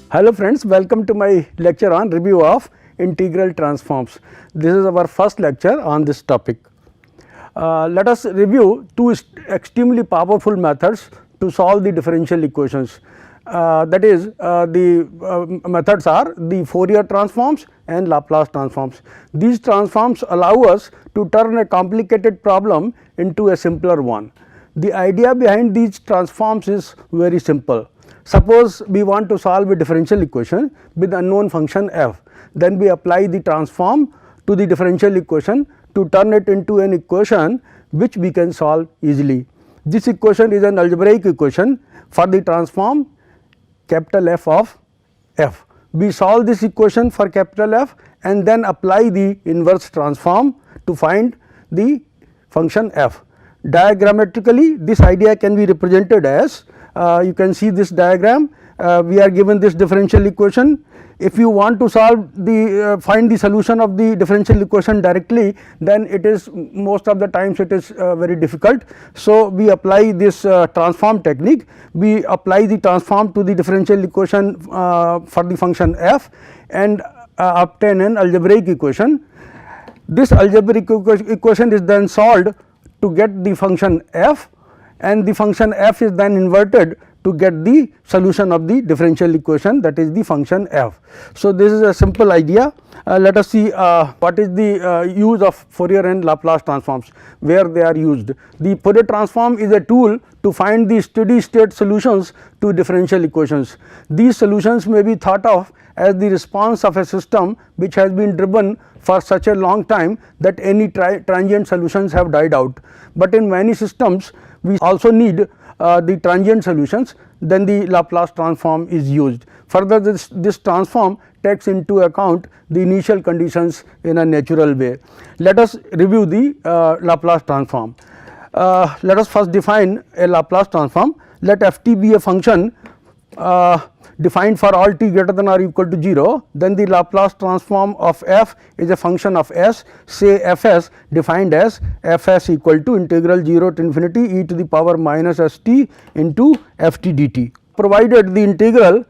Hello friends, welcome to my lecture on review of integral transforms. This is our first lecture on this topic. Let us review two extremely powerful methods to solve the differential equations. The methods are the Fourier transforms and Laplace transforms. These transforms allow us to turn a complicated problem into a simpler one. The idea behind these transforms is very simple. Suppose we want to solve a differential equation with unknown function f, then we apply the transform to the differential equation to turn it into an equation which we can solve easily. This equation is an algebraic equation for the transform capital F of f. We solve this equation for capital F and then apply the inverse transform to find the function f. Diagrammatically, this idea can be represented as you can see this diagram. We are given this differential equation. If you want to solve the find the solution of the differential equation directly, then it is most of the times it is very difficult. So, we apply this transform technique. We apply the transform to the differential equation for the function f and obtain an algebraic equation. This algebraic equation is then solved to get the function f, and the function f is then inverted to get the solution of the differential equation, that is the function f. So, this is a simple idea. Let us see what is the use of Fourier and Laplace transforms, where they are used. The Fourier transform is a tool to find the steady state solutions to differential equations. These solutions may be thought of as the response of a system which has been driven for such a long time that any transient solutions have died out. But in many systems we also need the transient solutions, then the Laplace transform is used. Further, this transform takes into account the initial conditions in a natural way. Let us review the Laplace transform. Let us first define a Laplace transform. Let f t be a function defined for all t greater than or equal to 0, then the Laplace transform of f is a function of s, say f s defined as f s equal to integral 0 to infinity e to the power minus s t into f t dt, provided the integral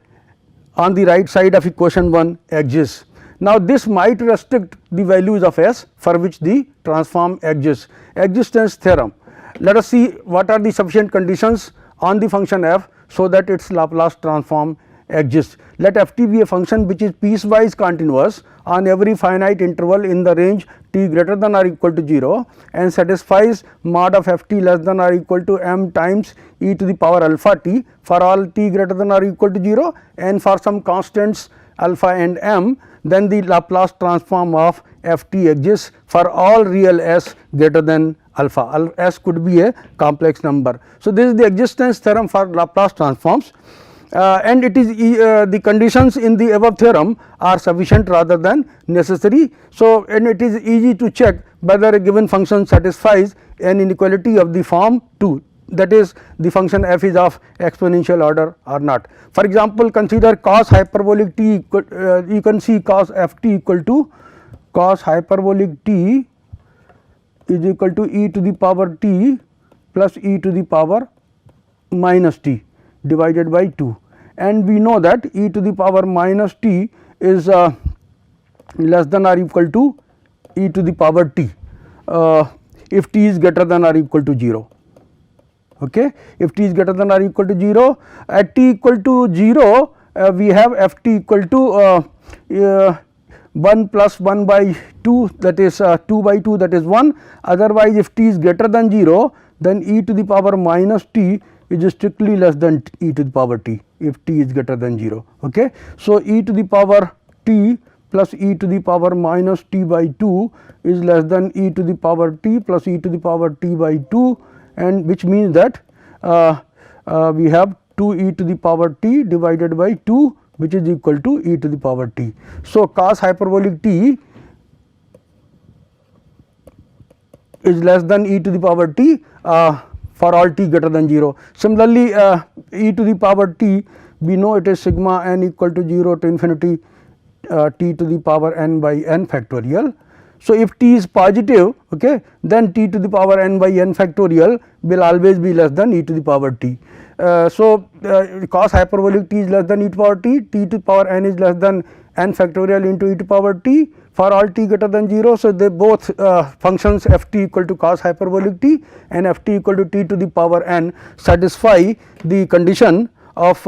on the right side of equation 1 exists. Now, this might restrict the values of s for which the transform exists. Existence theorem. Let us see what are the sufficient conditions on the function f so that its Laplace transform exists. Let f t be a function which is piecewise continuous on every finite interval in the range t greater than or equal to 0 and satisfies mod of f t less than or equal to m times e to the power alpha t for all t greater than or equal to 0 and for some constants alpha and m, then the Laplace transform of f t exists for all real s greater than alpha. S could be a complex number. So, this is the existence theorem for Laplace transforms. And it is the conditions in the above theorem are sufficient rather than necessary. So, and it is easy to check whether a given function satisfies an inequality of the form 2, that is the function f is of exponential order or not. For example, consider cos hyperbolic t equal, you can see cos f t equal to cos hyperbolic t is equal to e to the power t plus e to the power minus t divided by 2, and we know that e to the power minus t is less than or equal to e to the power t if t is greater than or equal to 0. Okay. If t is greater than or equal to 0, at t equal to 0 we have f t equal to 1 plus 1 by 2, that is 2 by 2, that is 1. Otherwise, if t is greater than 0, then e to the power minus t is strictly less than e to the power t if t is greater than 0. Okay. So, e to the power t plus e to the power minus t by 2 is less than e to the power t plus e to the power t by 2, and which means that we have 2 e to the power t divided by 2, which is equal to e to the power t. So, cos hyperbolic t is less than e to the power t for all t greater than 0. Similarly, e to the power t, we know it is sigma n equal to 0 to infinity t to the power n by n factorial. So, if t is positive, okay, then t to the power n by n factorial will always be less than e to the power t. Cos hyperbolic t is less than e to the power t, t to the power n is less than n factorial into e to the power t for all t greater than 0. So, they both functions f t equal to cos hyperbolic t and f t equal to t to the power n satisfy the condition of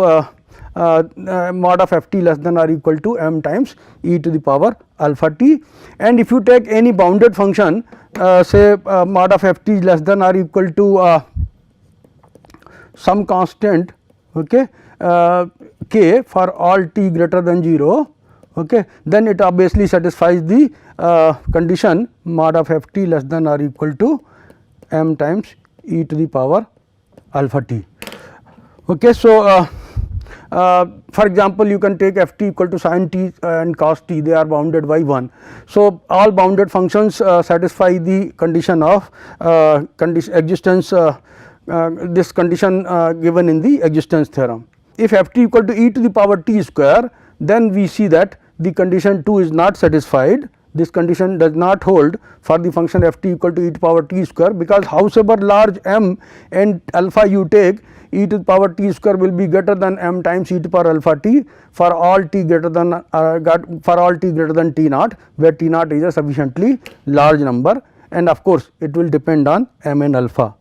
mod of f t less than or equal to m times e to the power alpha t. And if you take any bounded function say mod of f t is less than or equal to some constant, okay, k for all t greater than 0, okay, then it obviously satisfies the condition mod of f t less than or equal to m times e to the power alpha t. Okay. So, for example, you can take f t equal to sin t and cos t, they are bounded by 1. So, all bounded functions satisfy the condition of existence, this condition given in the existence theorem. If f t equal to e to the power t square, then we see that the condition 2 is not satisfied. This condition does not hold for the function f t equal to e to the power t square, because howsoever large m and alpha you take, e to the power t square will be greater than m times e to the power alpha t for all t greater than t naught, where t naught is a sufficiently large number, and of course, it will depend on m and alpha.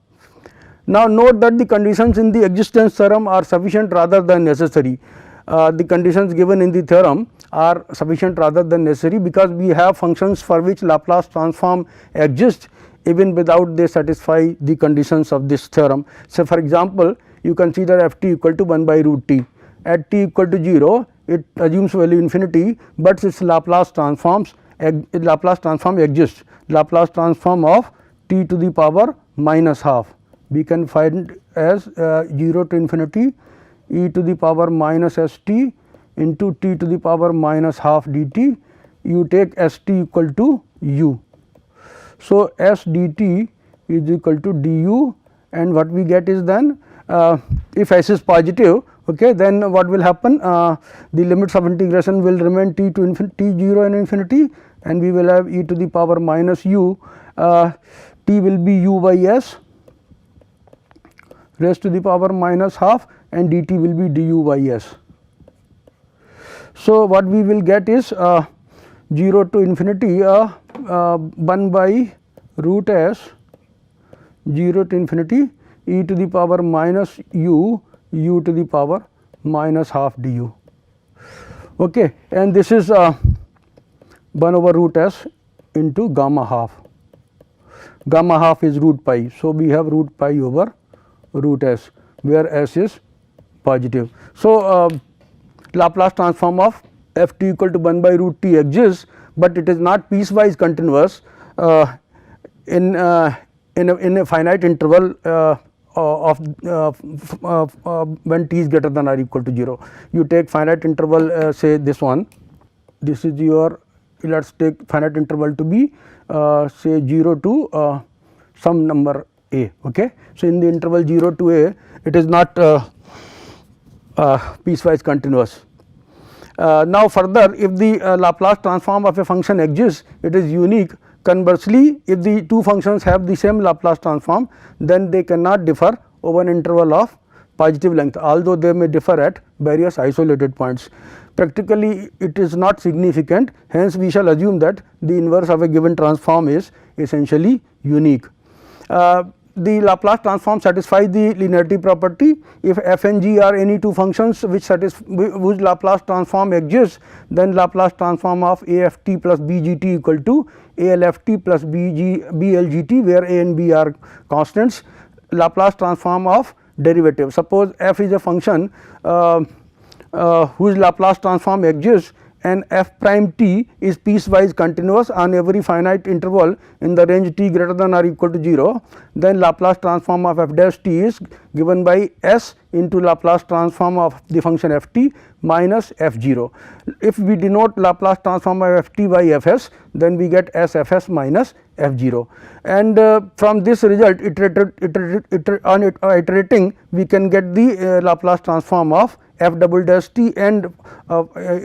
Now, note that the conditions in the existence theorem are sufficient rather than necessary. The conditions given in the theorem are sufficient rather than necessary, because we have functions for which Laplace transform exists even without they satisfy the conditions of this theorem. So, for example, you consider f t equal to 1 by root t. At t equal to 0, it assumes value infinity, but its Laplace transform exists. Laplace transform of t to the power minus half we can find as 0 to infinity e to the power minus s t into t to the power minus half dt. You take s t equal to u. So, s dt is equal to du, and what we get is then if s is positive, okay, then what will happen, the limits of integration will remain t to infinity, t 0 and infinity, and we will have e to the power minus u, t will be u by s raised to the power minus half, and dt will be du by s. So, what we will get is 0 to infinity 1 by root s 0 to infinity e to the power minus u to the power minus half du. Okay. And this is 1 over root s into gamma half. Gamma half is root pi. So, we have root pi over root s, where s is positive. So, Laplace transform of f t equal to 1 by root t exists, but it is not piecewise continuous in a finite interval when t is greater than or equal to 0. You take finite interval say this one, this is your, let us take finite interval to be say 0 to some number a. Okay. So, in the interval 0 to a, it is not piecewise continuous. Now, further, if the Laplace transform of a function exists, it is unique. Conversely, if the two functions have the same Laplace transform, then they cannot differ over an interval of positive length, although they may differ at various isolated points. Practically, it is not significant, hence we shall assume that the inverse of a given transform is essentially unique. The Laplace transform satisfies the linearity property. If f and g are any two functions whose Laplace transform exists, then Laplace transform of a f t plus b g t equal to a l f t plus b l g t, where a and b are constants. Laplace transform of derivative. Suppose f is a function whose Laplace transform exists, and f prime t is piecewise continuous on every finite interval in the range t greater than or equal to 0, then Laplace transform of f dash t is given by s into Laplace transform of the function f t minus f 0. If we denote Laplace transform of f t by f s, then we get s f s minus f 0, and from this result iterating we can get the Laplace transform of f double dash t and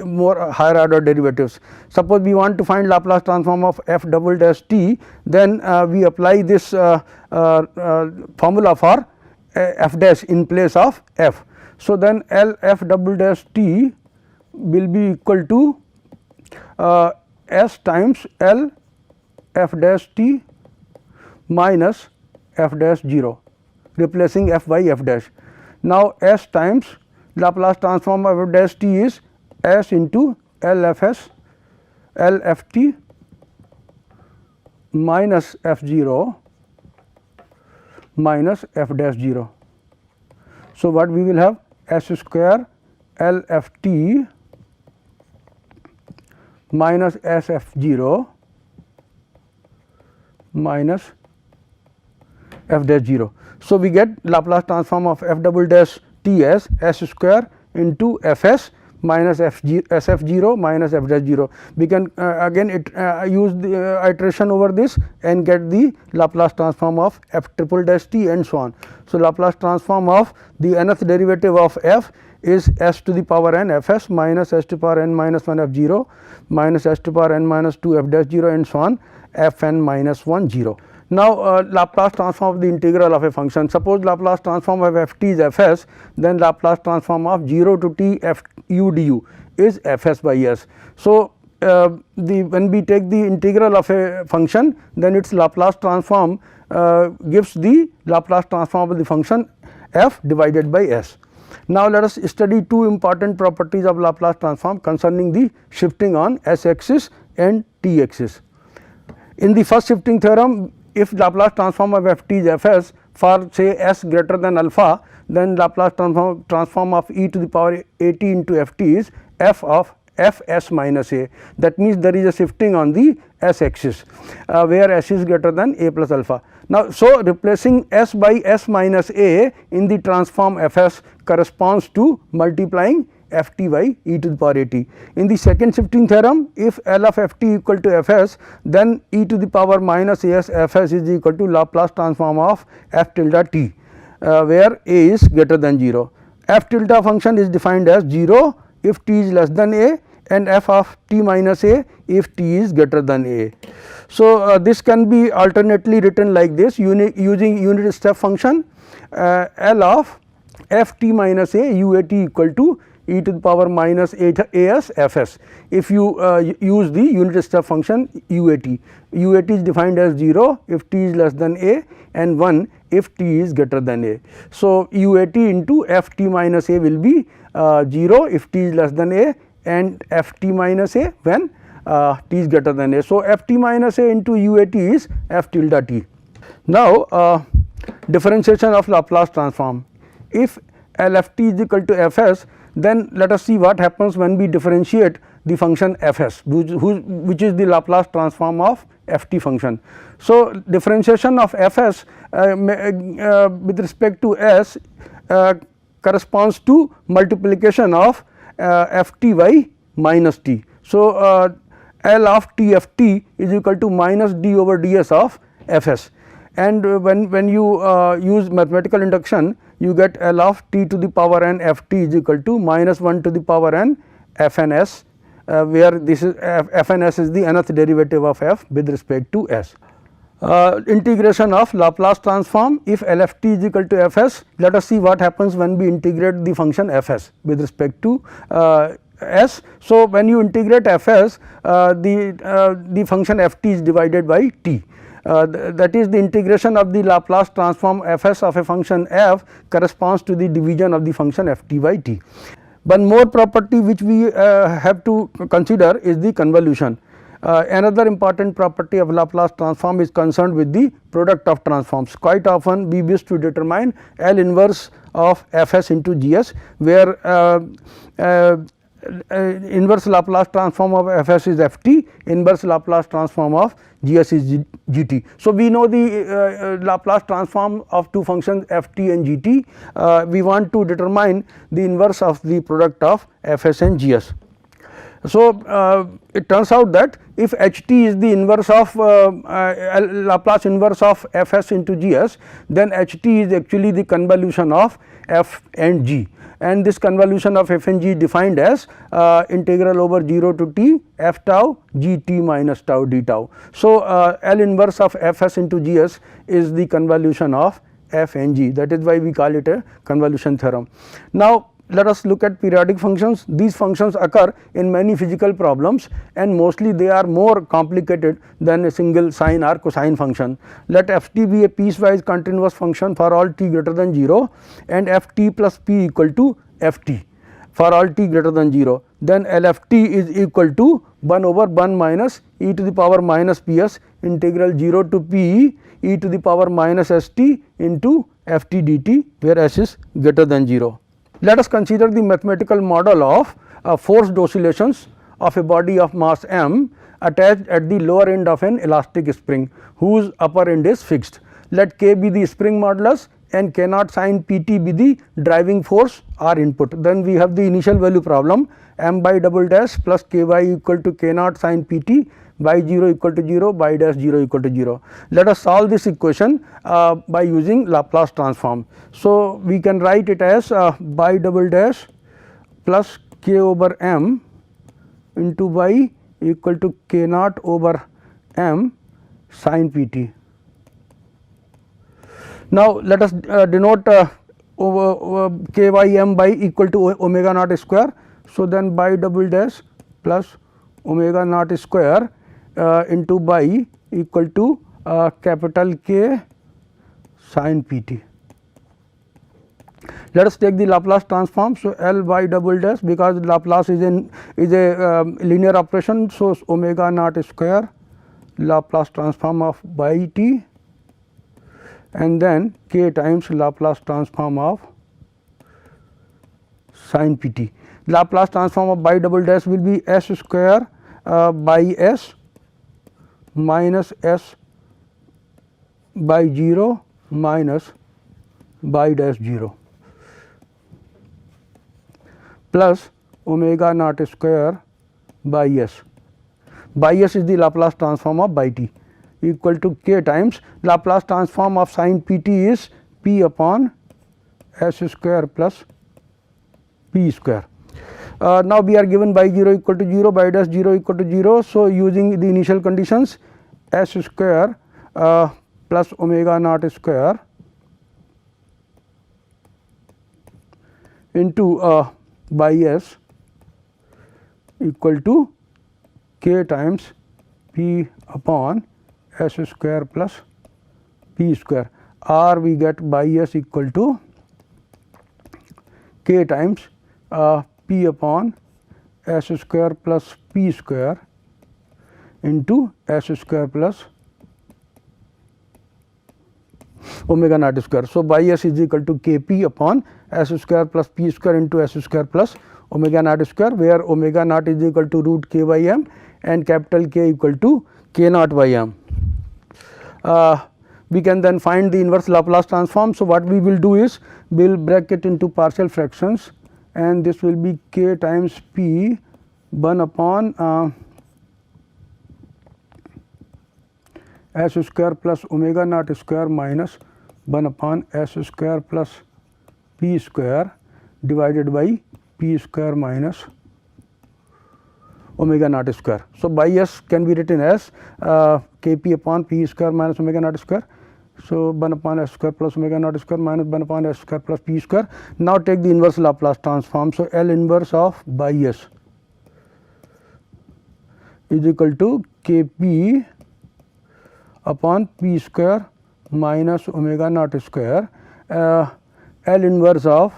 more higher order derivatives. Suppose we want to find Laplace transform of f double dash t, then we apply this formula for f dash in place of f. So, then L f double dash t will be equal to S times L f dash t minus f dash 0, replacing f by f dash. Now, S times Laplace transform of f dash t is S into L f s L f t minus f 0 minus f dash 0. So, what we will have S square L f t minus S f 0 minus f dash 0. So, we get Laplace transform of f double dash t as S square into f s minus f f 0 minus f dash 0. We can again use the iteration over this and get the Laplace transform of f triple dash t and so on. So, Laplace transform of the nth derivative of f is s to the power n f s minus s to the power n minus 1 f 0 minus s to the power n minus 2 f dash 0 and so on f n minus 1 0. Now, Laplace transform of the integral of a function. Suppose Laplace transform of f t is f s, then Laplace transform of 0 to t f u du is f s by s. So, when we take the integral of a function, then its Laplace transform gives the Laplace transform of the function f divided by s. Now, let us study two important properties of Laplace transform concerning the shifting on s axis and t axis. In the first shifting theorem, if Laplace transform of f t is f s for say s greater than alpha, then Laplace transform of e to the power a t into f t is f of f s minus a. That means, there is a shifting on the s axis where s is greater than a plus alpha. Now, so replacing s by s minus a in the transform f s corresponds to multiplying f t by e to the power a t. In the second shifting theorem, if L of f t equal to f s, then e to the power minus a s f s is equal to Laplace transform of f tilde t, where a is greater than 0. F tilde function is defined as 0 if t is less than a and f of t minus a if t is greater than a. So, this can be alternately written like this using unit step function L of f t minus a u a t equal to e to the power minus a s f s. If you use the unit step function u a t is defined as 0 if t is less than a and 1 if t is greater than a. So, u a t into f t minus a will be 0 if t is less than a and f t minus a when t is greater than a. So, f t minus a into u a t is f tilde t. Now, differentiation of Laplace transform. If L f t is equal to f s, then let us see what happens when we differentiate the function f s, which is the Laplace transform of f t function. So, differentiation of f s with respect to s corresponds to multiplication of f t by minus t. So, L of t f t is equal to minus d over d s of f s, and when you use mathematical induction, you get L of t to the power n f t is equal to minus 1 to the power n f n s, where this is f n s is the nth derivative of f with respect to s. Integration of Laplace transform. If L f t is equal to f s, let us see what happens when we integrate the function f s with respect to s. So, when you integrate f s, the function f t is divided by t. That is, the integration of the Laplace transform f s of a function f corresponds to the division of the function f t by t. One more property which we have to consider is the convolution. Another important property of Laplace transform is concerned with the product of transforms. Quite often we wish to determine L inverse of f s into g s, where inverse Laplace transform of f s is f t, inverse Laplace transform of g s is g t. So, we know the Laplace transform of two functions f t and g t. We want to determine the inverse of the product of f s and g s. So, it turns out that if H t is the inverse of Laplace inverse of f s into g s, then H t is actually the convolution of f and g, and this convolution of f and g defined as integral over 0 to t f tau g t minus tau d tau. So, L inverse of f s into g s is the convolution of f and g, that is why we call it a convolution theorem. Now, let us look at periodic functions. These functions occur in many physical problems, and mostly they are more complicated than a single sine or cosine function. Let f t be a piecewise continuous function for all t greater than 0, and f t plus p equal to f t for all t greater than 0. Then L f t is equal to 1 over 1 minus e to the power minus p s integral 0 to p e to the power minus s t into f t dt, where s is greater than 0. Let us consider the mathematical model of forced oscillations of a body of mass m attached at the lower end of an elastic spring whose upper end is fixed. Let k be the spring modulus and k naught sin p t be the driving force or input. Then we have the initial value problem, m by double dash plus k y equal to k naught sin p t, y 0 equal to 0, y dash 0 equal to 0. Let us solve this equation by using Laplace transform. So, we can write it as y double dash plus k over m into y equal to k naught over m sin p t. Now, let us denote k y m by equal to omega naught square. So, then y double dash plus omega naught square into y equal to capital K sin p t. Let us take the Laplace transform. So, L y double dash, because Laplace is a linear operation. So, omega naught square Laplace transform of y t, and then k times Laplace transform of sin p t. Laplace transform of y double dash will be s square by s minus s by 0 minus y dash 0 plus omega naught square by s. By s is the Laplace transform of y t equal to k times Laplace transform of sin p t is p upon s square plus p square. Now, we are given y 0 equal to 0, y dash 0 equal to 0. So, using the initial conditions, s square plus omega naught square into y s equal to k times p upon s square plus p square, or we get y s equal to k times p upon s square plus p square into s square plus omega naught square. So, y s is equal to k p upon s square plus p square into s square plus omega naught square, where omega naught is equal to root k y m and capital K equal to k naught y m. We can then find the inverse Laplace transform. So, what we will do is we will break it into partial fractions, and this will be k times p 1 upon s square plus omega naught square minus 1 upon s square plus p square divided by p square minus omega naught square. So, by s can be written as k p upon p square minus omega naught square. So, 1 upon s square plus omega naught square minus 1 upon s square plus p square. Now, take the inverse Laplace transform. So, L inverse of by s is equal to k p upon p square minus omega naught square, L inverse of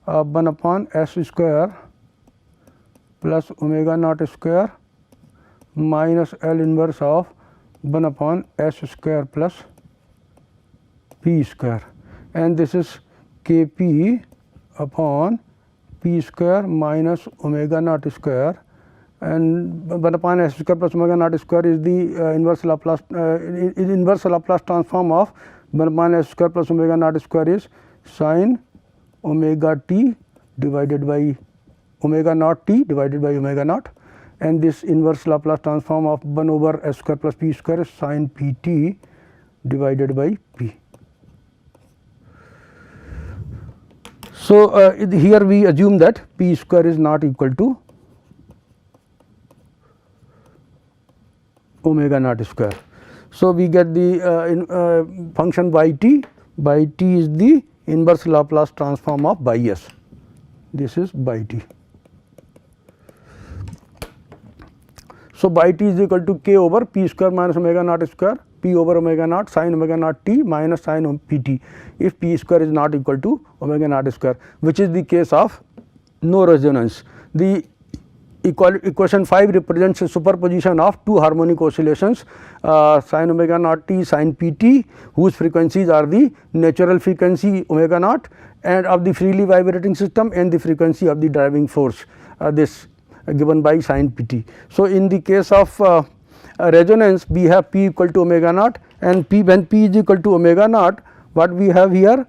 1 upon s square plus omega naught square minus L inverse of 1 upon s square plus p square, and this is k p upon p square minus omega naught square, and 1 upon s square plus omega naught square is the inverse Laplace transform of 1 upon s square plus omega naught square is sin omega t divided by omega naught t divided by omega naught, and this inverse Laplace transform of 1 over s square plus p square is sin p t divided by p. So, here we assume that p square is not equal to omega naught square. So, we get the function by t is the inverse Laplace transform of by s. This is by t. So, by t is equal to k over p square minus omega naught square, p over omega naught sin omega naught t minus sin p t, if p square is not equal to omega naught square, which is the case of no resonance. The equation 5 represents a superposition of two harmonic oscillations, sin omega naught t sin p t, whose frequencies are the natural frequency omega naught and of the freely vibrating system and the frequency of the driving force, this given by sin p t. So, in the case of resonance, we have p equal to omega naught, and p, when p is equal to omega naught, what we have here,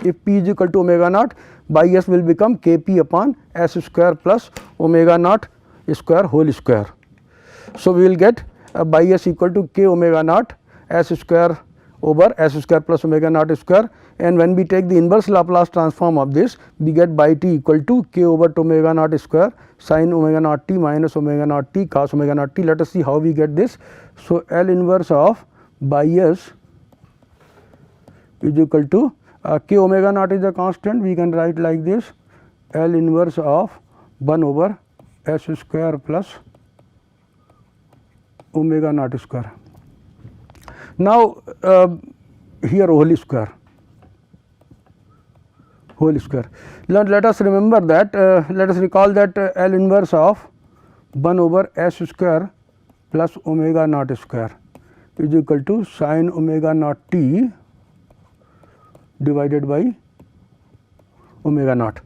if p is equal to omega naught, by s will become k p upon s square plus omega naught square whole square. So, we will get by s equal to k omega naught s square over s square plus omega naught square, and when we take the inverse Laplace transform of this, we get by t equal to k over to omega naught square sin omega naught t minus omega naught t cos omega naught t. Let us see how we get this. So, L inverse of by s is equal to k omega naught is a constant, we can write like this, L inverse of 1 over s square plus omega naught square. Now, here whole square. Now, let us remember that, let us recall that L inverse of 1 over s square plus omega naught square is equal to sin omega naught t divided by omega naught.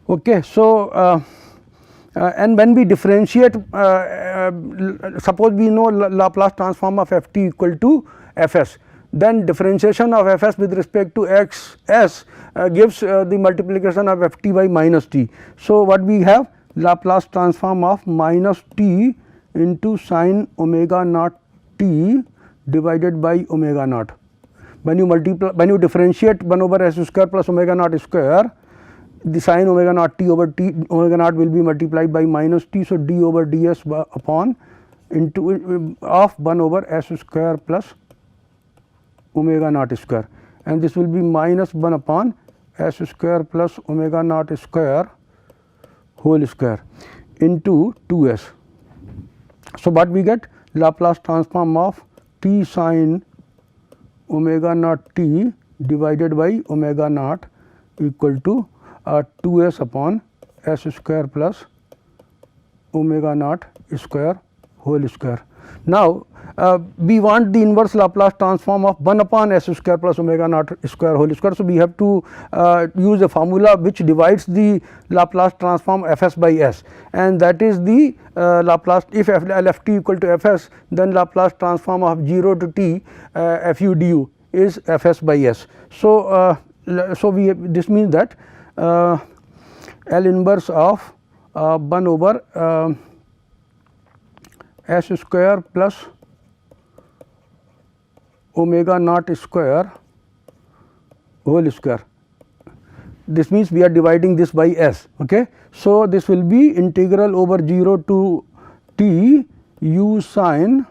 Okay. So, and when we differentiate, suppose we know Laplace transform of f t equal to f s, then differentiation of f s with respect to x s gives the multiplication of f t by minus t. So, what we have, Laplace transform of minus t into sin omega naught t divided by omega naught. When you differentiate 1 over s square plus omega naught square, the sin omega naught t over t omega naught will be multiplied by minus t. So, d over ds upon into of 1 over s square plus omega naught square, and this will be minus 1 upon s square plus omega naught square whole square into 2s. So, what we get, Laplace transform of t sin omega naught t divided by omega naught equal to 2s upon s square plus omega naught square whole square. Now, we want the inverse Laplace transform of 1 upon s square plus omega naught square whole square. So, we have to use a formula which divides the Laplace transform f s by s, and that is the Laplace, if L f t equal to f s, then Laplace transform of 0 to t f u du is f s by s. So, this means that L inverse of 1 over s square plus omega naught square whole square. This means we are dividing this by s. Okay. So, this will be integral over 0 to t u sin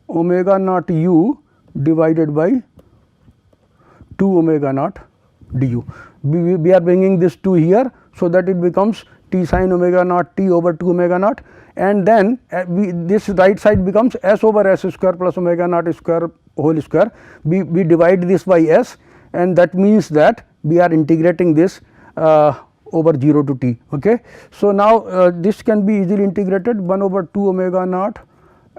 omega naught u divided by 2 omega naught du. We are bringing this 2 here, so that it becomes t sin omega naught t over 2 omega naught, and then this right side becomes s over s square plus omega naught square whole square. We divide this by s, and that means that we are integrating this over 0 to t. Okay. So, now this can be easily integrated, 1 over 2 omega naught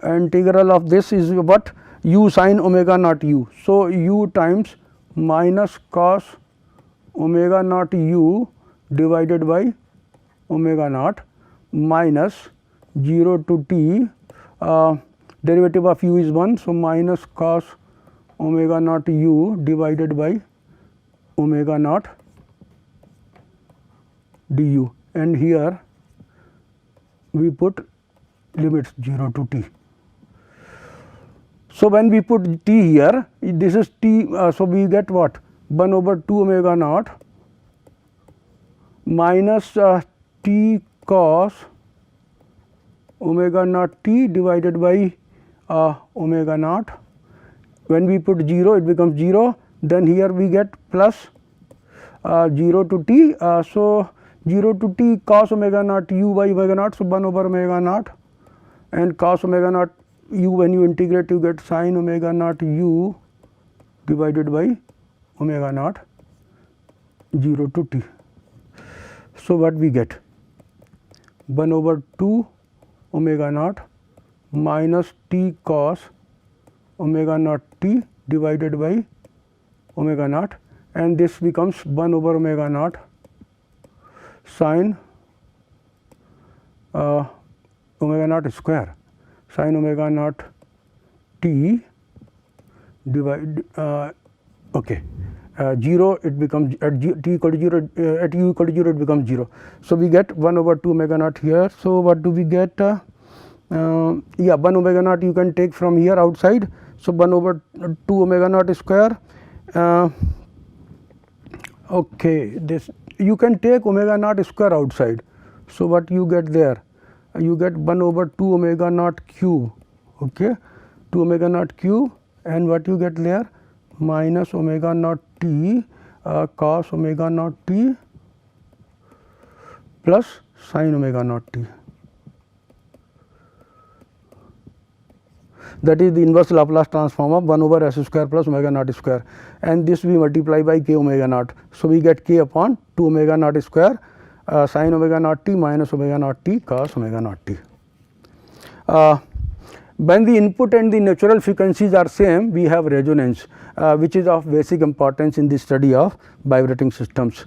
integral of this is what, u sin omega naught u. So, u times minus cos omega naught u divided by omega naught minus 0 to t, derivative of u is 1. So, minus cos omega naught u divided by omega naught du, and here we put limits 0 to t. So, when we put t here, this is t, so we get what 1 over 2 omega naught minus t cos omega naught t divided by omega naught. When we put 0, it becomes 0, then here we get plus 0 to t. So, 0 to t cos omega naught u by omega naught. So, 1 over omega naught, and cos omega naught u, when you integrate you get sin omega naught u divided by omega naught 0 to t. So, what we get 1 over 2 omega naught minus t cos omega naught t divided by omega naught, and this becomes 1 over omega naught sin omega naught square sin omega naught t divide 0, it becomes at t equal to 0, at u equal to 0 it becomes 0. So, we get 1 over 2 omega naught here. So, what do we get? 1 omega naught you can take from here outside. So, 1 over 2 omega naught square. This you can take omega naught square outside. So, what you get there? You get 1 over 2 omega naught cube, 2 omega naught cube, and what you get there? Minus omega naught t cos omega naught t plus sin omega naught t. That is the inverse Laplace transform of 1 over s square plus omega naught square, and this we multiply by k omega naught. So, we get k upon 2 omega naught square sin omega naught t minus omega naught t cos omega naught t. When the input and the natural frequencies are same, we have resonance, which is of basic importance in the study of vibrating systems.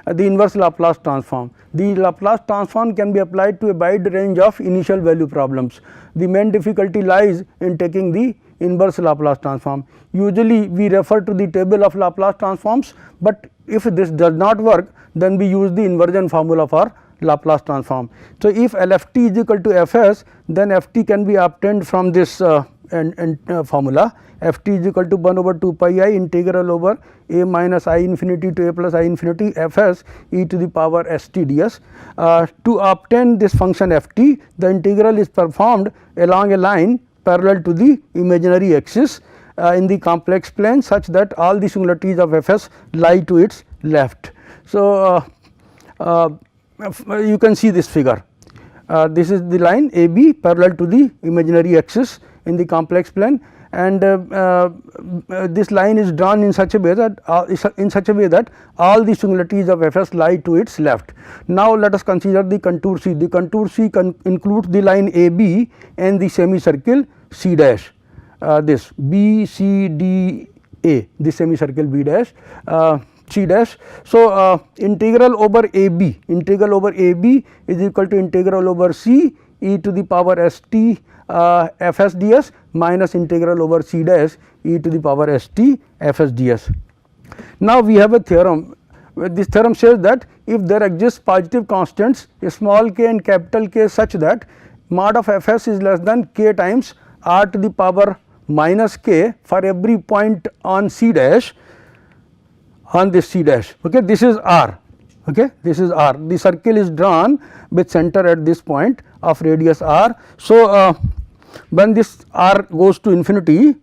The inverse Laplace transform. The Laplace transform can be applied to a wide range of initial value problems. The main difficulty lies in taking the inverse Laplace transform. Usually, we refer to the table of Laplace transforms, but if this does not work, then we use the inversion formula for Laplace transform. So, if LFT is equal to Fs, then Ft can be obtained from this formula. Ft is equal to 1 over 2 pi I integral over a minus I infinity to a plus I infinity Fs e to the power st ds. To obtain this function Ft, the integral is performed along a line parallel to the imaginary axis in the complex plane, such that all the singularities of Fs lie to its left. So, you can see this figure. This is the line AB parallel to the imaginary axis in the complex plane, and this line is drawn in such a way that all the singularities of Fs lie to its left. Now, let us consider the contour C. The contour C includes the line AB and the semicircle C dash, this B C D A, the semicircle B dash C dash. So, integral over AB is equal to integral over C e to the power st Fs ds minus integral over C dash e to the power st Fs ds. Now, we have a theorem. This theorem says that if there exists positive constants small k and capital K such that mod of Fs is less than k times r to the power minus k for every point on C dash, on this C dash, this is R, this is R. The circle is drawn with center at this point of radius r. So, when this r goes to infinity,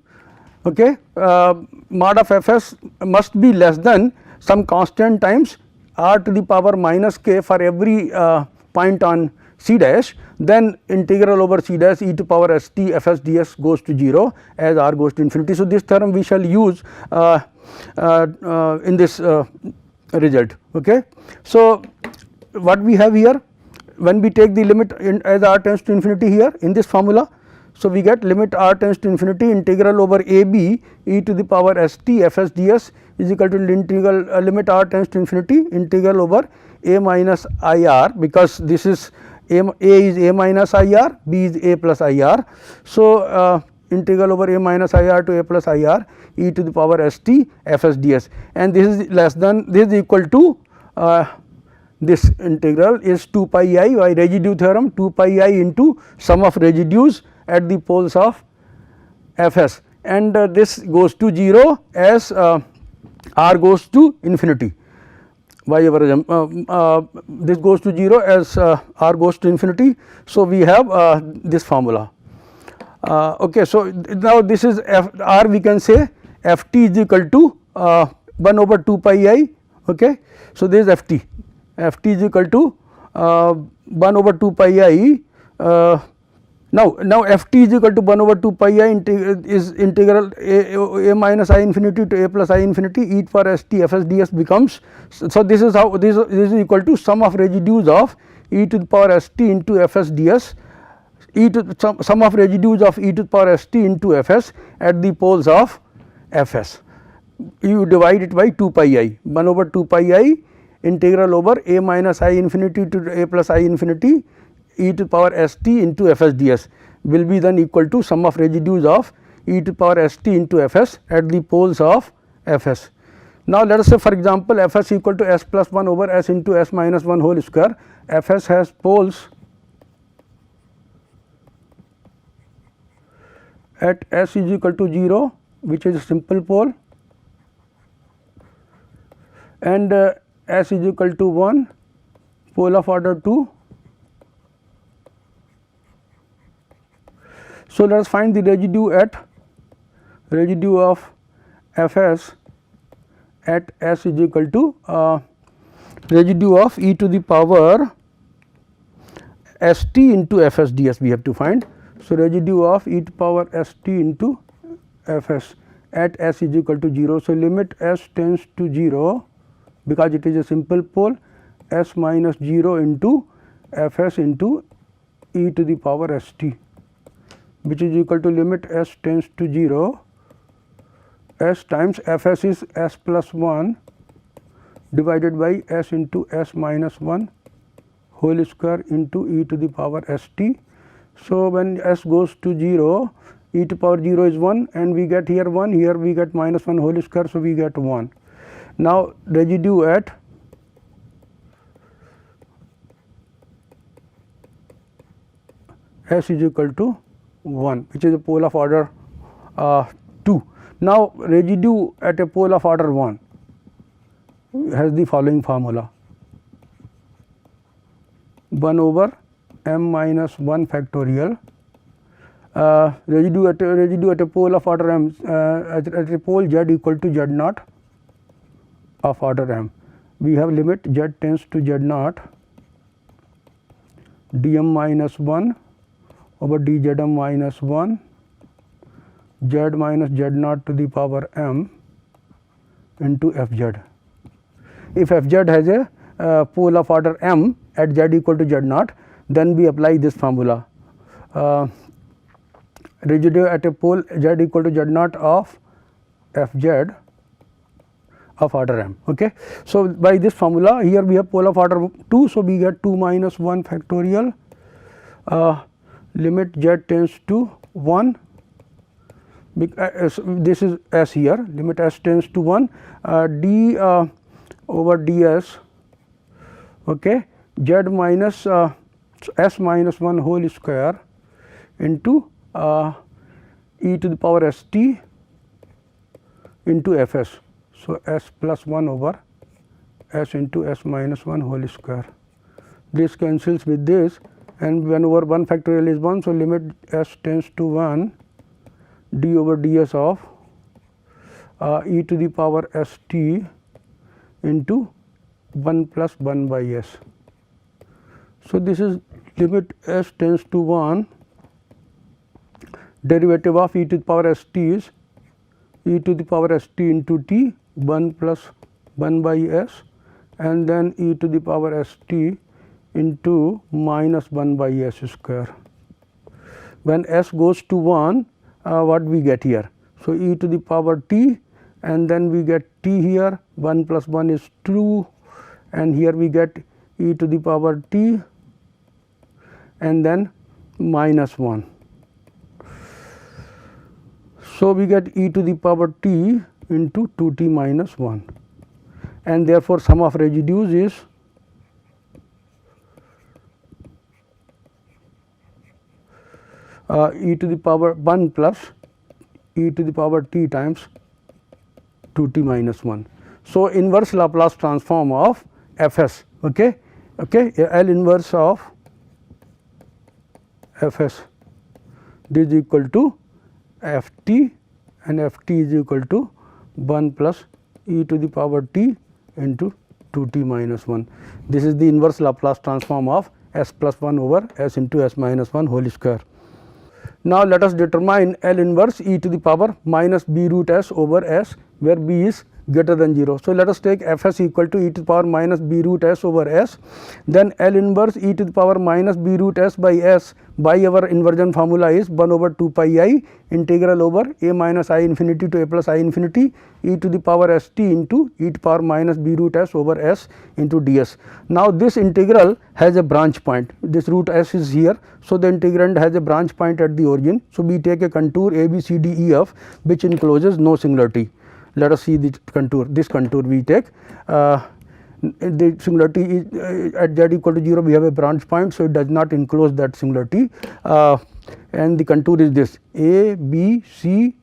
mod of Fs must be less than some constant times r to the power minus k for every point on C dash, then integral over C dash e to power st Fs ds goes to 0 as r goes to infinity. So, this theorem we shall use in this result. So, what we have here, when we take the limit as r tends to infinity here in this formula. So, we get limit r tends to infinity integral over AB e to the power st Fs ds is equal to integral limit r tends to infinity integral over a minus IR, because this is a is a minus IR, B is a plus IR. So, integral over a minus IR to a plus IR e to the power st Fs ds, and this is less than, this is equal to this integral is 2 pi I by residue theorem, 2 pi I into sum of residues at the poles of f s, and this goes to 0 as r goes to infinity. This goes to 0 as r goes to infinity. So, we have this formula. Okay, so now this is r, we can say f t is equal to 1 over 2 pi I. Okay. So, this is f t is equal to 1 over 2 pi I. Now f t is equal to 1 over 2 pi I is integral a minus I infinity to a plus I infinity e to the power s t f s ds becomes. So, this is how this is equal to sum of residues of e to the power s t into f s ds, sum of residues of e to the power s t into f s at the poles of f s. You divide it by 2 pi I, 1 over 2 pi I integral over a minus I infinity to a plus I infinity e to the power s t into f s ds will be then equal to sum of residues of e to the power s t into f s at the poles of f s. Now, let us say for example, f s equal to s plus 1 over s into s minus 1 whole square. F s has poles at s is equal to 0, which is a simple pole, and s is equal to 1, pole of order 2. So, let us find the residue of f s at s is equal to residue of e to the power s t into f s ds we have to find. So, residue of e to the power s t into f s at s is equal to 0. So, limit s tends to 0, because it is a simple pole, s minus 0 into f s into e to the power s t, which is equal to limit s tends to 0, s times f s is s plus 1 divided by s into s minus 1 whole square into e to the power s t. So, when s goes to 0, e to the power 0 is 1, and we get here 1, here we get minus 1 whole square. So, we get 1. Now, residue at s is equal to 1, which is a pole of order 2. Now, residue at a pole of order 1 has the following formula: 1 over m minus 1 factorial. Residue at a pole of order m, at a pole z equal to z naught of order m. We have limit z tends to z naught dm minus 1 over dzm minus 1 z minus z naught to the power m into fz. If fz has a pole of order m at z equal to z naught, then we apply this formula. Residue at a pole z equal to z naught of fz of order m. Okay. So, by this formula, here we have pole of order 2. So, we get 2 minus 1 factorial, limit z tends to 1, this is s here, limit s tends to 1, d over ds, okay, z minus s minus 1 whole square into e to the power s t into f s. So, s plus 1 over s into s minus 1 whole square. This cancels with this, and 1 over 1 factorial is 1. So, limit s tends to 1 d over ds of e to the power s t into 1 plus 1 by s. So, this is limit s tends to 1, derivative of e to the power s t is e to the power s t into t, 1 plus 1 by s, and then e to the power s t into minus 1 by s square. When s goes to 1, what we get here? So, e to the power t, and then we get t here, 1 plus 1 is 2, and here we get e to the power t, and then minus 1. So, we get e to the power t into 2t minus 1, and therefore, sum of residues is e to the power 1 plus e to the power t times 2t minus 1. So, inverse Laplace transform of Fs, okay, L inverse of Fs, this is equal to Ft, and Ft is equal to 1 plus e to the power t into 2t minus 1. This is the inverse Laplace transform of s plus 1 over s into s minus 1 whole square. Now, let us determine L inverse e to the power minus b root s over s, where b is greater than 0. So, let us take Fs equal to e to the power minus b root s over s, then L inverse e to the power minus b root s by our inversion formula is 1 over 2 pi I integral over a minus I infinity to a plus I infinity e to the power st into e to the power minus b root s over s into ds. Now, this integral has a branch point, this root s is here. So, the integrand has a branch point at the origin. So, we take a contour a b c d e f which encloses no singularity. Let us see the contour, this contour we take. The singularity is at z equal to 0, we have a branch point. So, it does not enclose that singularity, and the contour is this a b c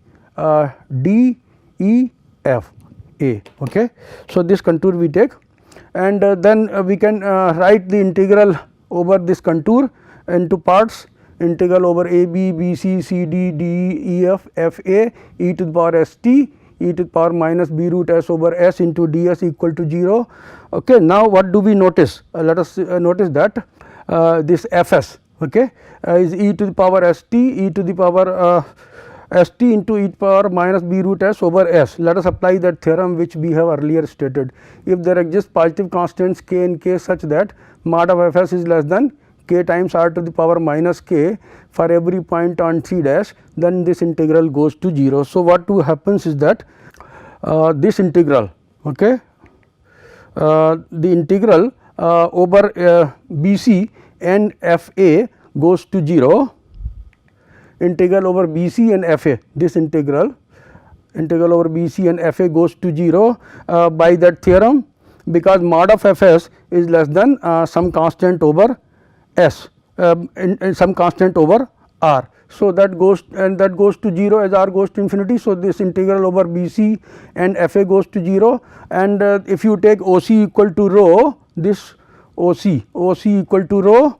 d e f a. Okay. So, this contour we take, and then we can write the integral over this contour into parts, integral over a b b c c d d e f f a e to the power s t e to the power minus b root s over s into ds equal to 0. Okay. Now, what do we notice? Let us notice that this Fs, okay, is e to the power st e to the power st into e to the power minus b root s over s. Let us apply that theorem which we have earlier stated. If there exist positive constants k and k such that mod of Fs is less than k times r to the power minus k for every point on c dash, then this integral goes to 0. So, what happens is that this integral, okay, the integral over bc and fa goes to 0, integral over bc and fa, this integral over bc and fa goes to 0 by that theorem, because mod of Fs is less than some constant over s, and some constant over r. So, that goes to 0 as r goes to infinity. So, this integral over bc and fa goes to 0, and if you take OC equal to rho, this OC equal to rho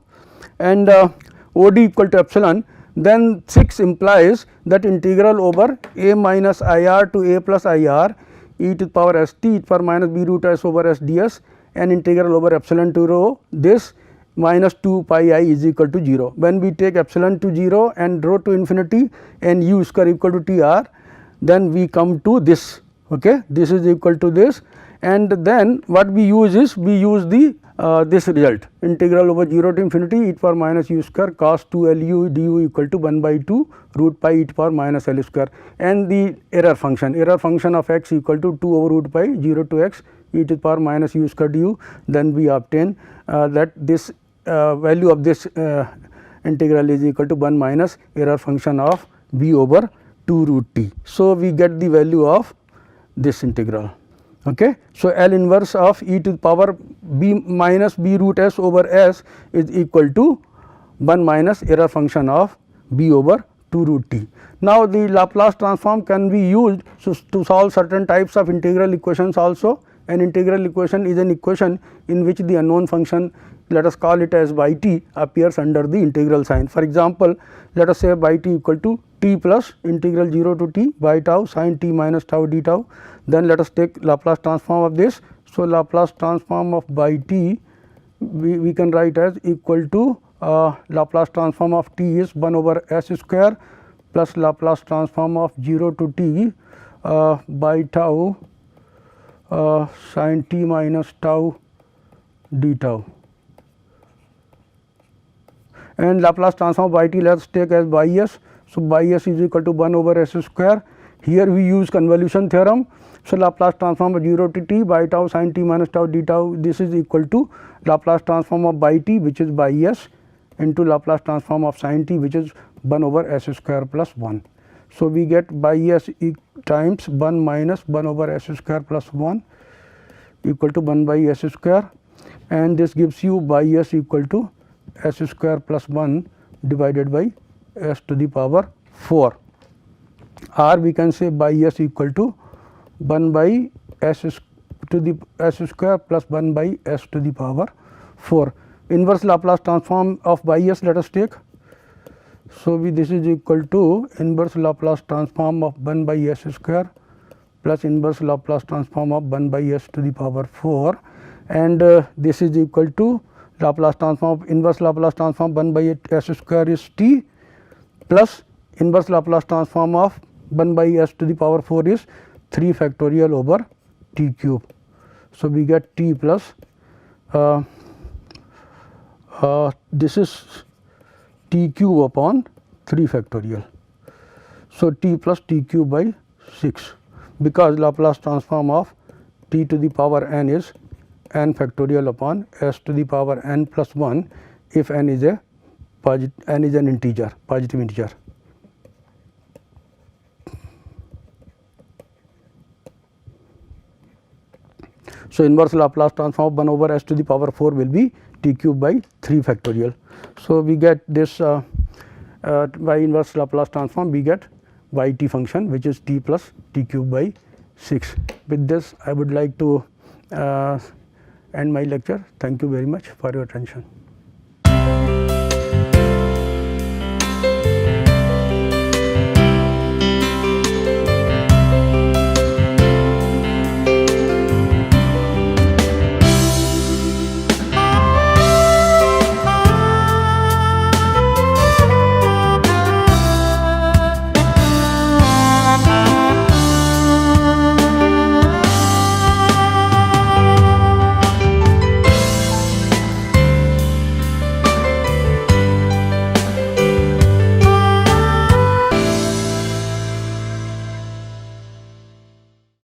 and OD equal to epsilon, then 6 implies that integral over a minus IR to a plus IR e to the power st e to the power minus b root s over s ds, and integral over epsilon to rho, this minus 2 pi I is equal to 0. When we take epsilon to 0 and rho to infinity and u square equal to T r, then we come to this, okay, this is equal to this, and then what we use is we use the this result, integral over 0 to infinity e to the power minus u square cos 2 L u du equal to 1 by 2 root pi e to the power minus L square, and the error function of x equal to 2 over root pi 0 to x e to the power minus u square du. Then we obtain that this value of this integral is equal to 1 minus error function of b over 2 root t. So, we get the value of this integral. Okay. So, L inverse of e to the power b minus b root s over s is equal to 1 minus error function of b over 2 root t. Now, the Laplace transform can be used to solve certain types of integral equations also. An integral equation is an equation in which the unknown function, let us call it as y t, appears under the integral sign. For example, let us say y t equal to t plus integral 0 to t by tau sin t minus tau d tau. Then let us take Laplace transform of this. So, Laplace transform of y t we can write as equal to Laplace transform of t is 1 over s square plus Laplace transform of 0 to t by tau sin t minus tau d tau, and Laplace transform of y t let us take as y s. So, y s is equal to 1 over s square. Here we use convolution theorem. So, Laplace transform of 0 to t by tau sin t minus tau d tau, this is equal to Laplace transform of y t which is y s into Laplace transform of sin t which is 1 over s square plus 1. So, we get y s times 1 minus 1 over s square plus 1 equal to 1 by s square, and this gives you y s equal to s square plus 1 divided by s to the power 4, or we can say by s equal to 1 by s to the s square plus 1 by s to the power 4. Inverse Laplace transform of by s let us take. So, this is equal to inverse Laplace transform of 1 by s square plus inverse Laplace transform of 1 by s to the power 4, and this is equal to Laplace transform of inverse Laplace transform 1 by s square is t plus inverse Laplace transform of 1 by s to the power 4 is 3 factorial over t cube. So, we get t plus this is t cube upon 3 factorial. So, t plus t cube by 6, because Laplace transform of t to the power n is n factorial upon s to the power n plus 1 if n is a an integer, positive integer. So, inverse Laplace transform of 1 over s to the power 4 will be t cube by 3 factorial. So, we get this by inverse Laplace transform, we get y t function which is t plus t cube by 6. With this I would like to end my lecture. Thank you very much for your attention.